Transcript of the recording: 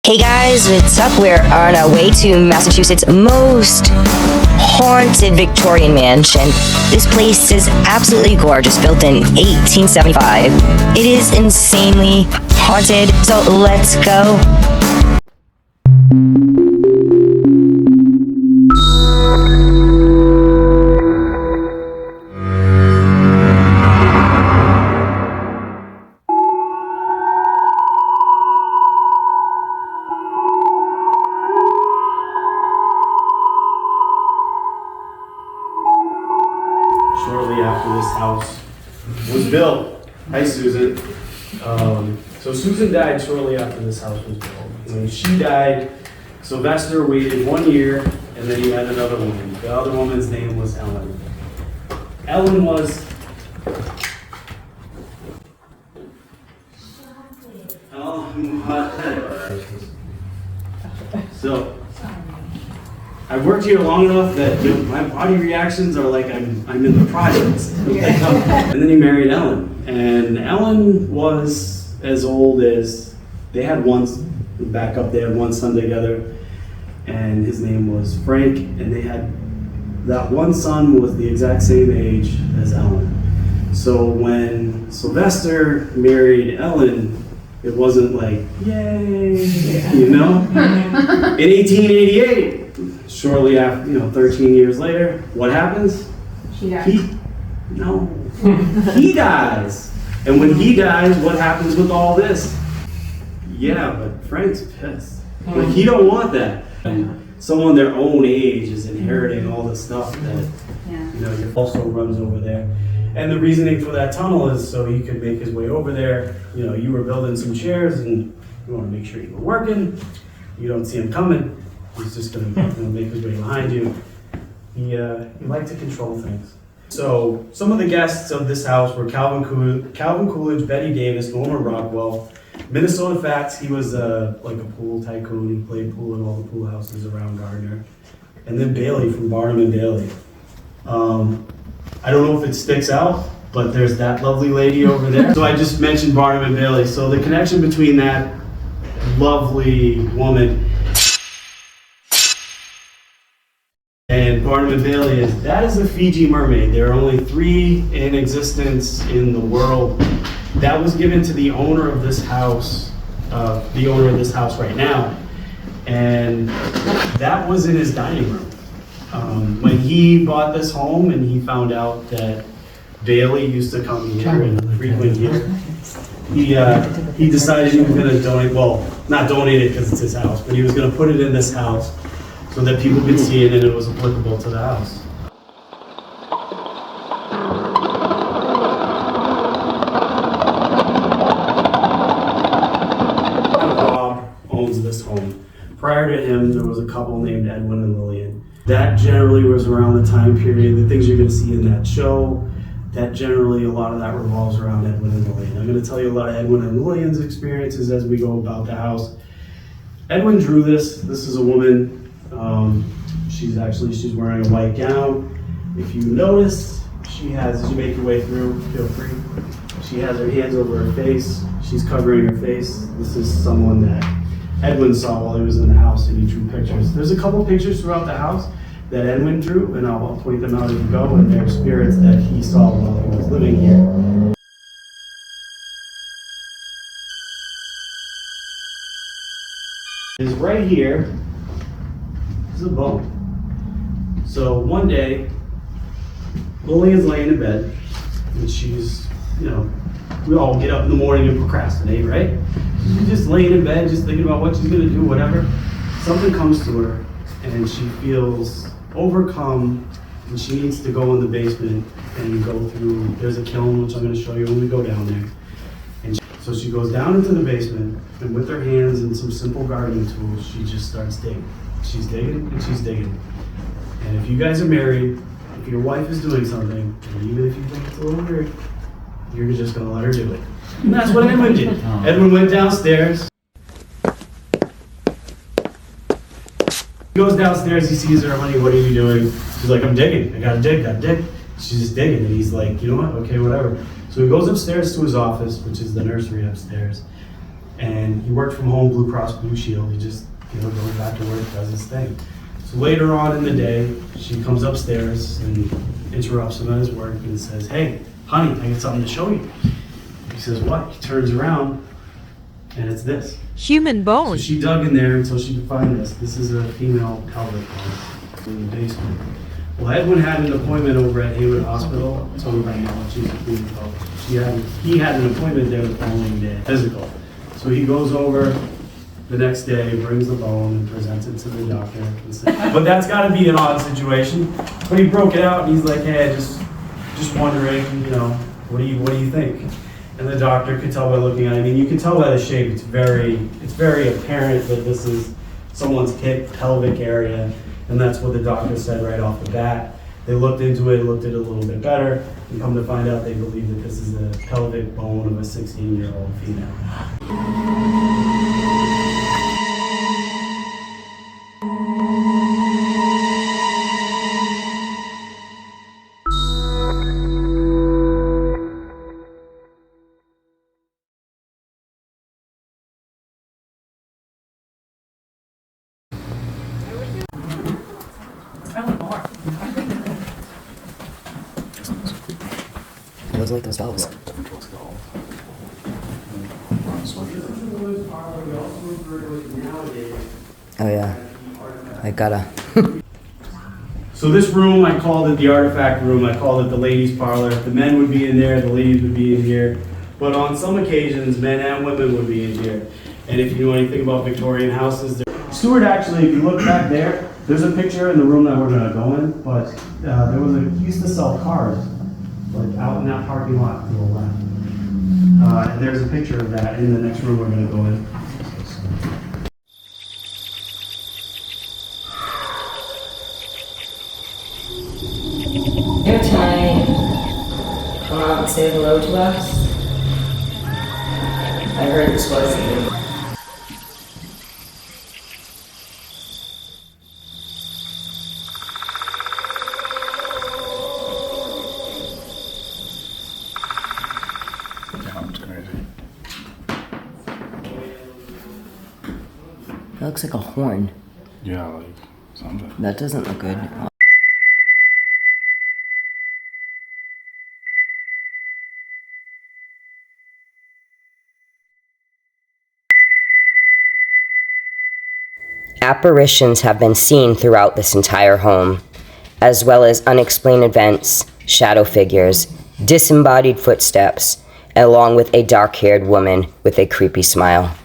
Hey guys, what's up? We're on our way to Massachusetts' most haunted Victorian mansion. This place is absolutely gorgeous, built in 1875. It is insanely haunted, so let's go. Shortly after this house was built. Hi, Susan. So Susan died shortly after this house was built. When she died, Sylvester waited 1 year, and then he met another woman. The other woman's name was Ellen. Ellen was... So, I've worked here long enough that my body reactions are like I'm in the projects. And then he married Ellen. And Ellen was as old as, they had one son together, and his name was Frank, and they had, that one son was the exact same age as Ellen. So when Sylvester married Ellen, it wasn't like, yay, you know? In 1888, shortly after, 13 years later, what happens? She died. He dies. And when he dies, what happens with all this? Yeah, but Frank's pissed. Like, he don't want that. And someone their own age is inheriting all the stuff that, also runs over there. And the reasoning for that tunnel is so he could make his way over there. You were building some chairs and you want to make sure you were working. You don't see him coming. He's just going to make his way behind you. He liked to control things. So some of the guests of this house were Calvin Coolidge, Betty Davis, Norman Rockwell, Minnesota Fats. He was like a pool tycoon. He played pool in all the pool houses around Gardner. And then Bailey from Barnum and Bailey. I don't know if it sticks out, but there's that lovely lady over there. So I just mentioned Barnum and Bailey. So the connection between that lovely woman and Barnum and Bailey is a Fiji mermaid. There are only 3 in existence in the world. That was given to the owner of this house, right now, and that was in his dining room. When he bought this home and he found out that Bailey used to come here and frequent here, he decided he was going to donate, well, not donate it because it's his house, but he was going to put it in this house so that people could see it and it was applicable to the house. Bob owns this home. Prior to him, there was a couple named Edwin and Lillian. That generally was around the time period, the things you're going to see in that show, that generally a lot of that revolves around Edwin and Lillian. I'm going to tell you a lot of Edwin and Lillian's experiences as we go about the house. Edwin drew this. This is a woman. She's wearing a white gown. If you notice, she has, as you make your way through, feel free, she has her hands over her face. She's covering her face. This is someone that Edwin saw while he was in the house and he drew pictures. There's a couple pictures throughout the house that Edwin drew, and I'll point them out as you go, and they're spirits that he saw while he was living here. Is right here is a bone. So one day, Lillian's laying in bed, and she's, we all get up in the morning and procrastinate, right? She's just laying in bed, just thinking about what she's gonna do, whatever. Something comes to her, and she feels overcome, and she needs to go in the basement and go through, there's a kiln, which I'm gonna show you when we go down there. And so she goes down into the basement, and with her hands and some simple gardening tools, she just starts digging. She's digging, and she's digging. And if you guys are married, if your wife is doing something, and even if you think it's a little weird, you're just gonna let her do it. And that's what Edwin did. Edwin went downstairs. He goes downstairs, he sees her, honey, what are you doing? She's like, I'm digging, I gotta dig. She's just digging, and he's like, you know what, okay, whatever. So he goes upstairs to his office, which is the nursery upstairs, and he worked from home, Blue Cross Blue Shield. He just, goes back to work, does his thing. So later on in the day, she comes upstairs and interrupts him at his work and says, "Hey, honey, I got something to show you." He says, "What?" He turns around, and it's this. Human So bone. she dug in there until she could find this. This is a female pelvic bone in the basement. Well, Edwin had an appointment over at Haywood Hospital. I told you right now, she's a female pelvic. He had an appointment there the following day, physical. So he goes over the next day, brings the bone and presents it to the doctor. And says, but that's got to be an odd situation. But he broke it out and he's like, "Hey, just wondering, what do you think?" And the doctor could tell by looking at it. I mean, you can tell by the shape. It's very apparent that this is someone's hip, pelvic area, and that's what the doctor said right off the bat. They looked into it, looked at it a little bit better, and come to find out they believe that this is the pelvic bone of a 16-year-old female. It looks like those dolls. Oh yeah, I gotta. So this room, I called it the artifact room. I called it the ladies' parlor. The men would be in there, the ladies would be in here. But on some occasions, men and women would be in here. And if you know anything about Victorian houses, Stuart actually, if you look back there, there's a picture in the room that we're gonna go in, but he used to sell cars, like out in that parking lot to the left. And there's a picture of that in the next room we're gonna go in. Every time come out and say hello to us, I heard this was you. Sounds crazy. That looks like a horn. Yeah, like something. That doesn't look good. Apparitions have been seen throughout this entire home, as well as unexplained events, shadow figures, disembodied footsteps, along with a dark-haired woman with a creepy smile.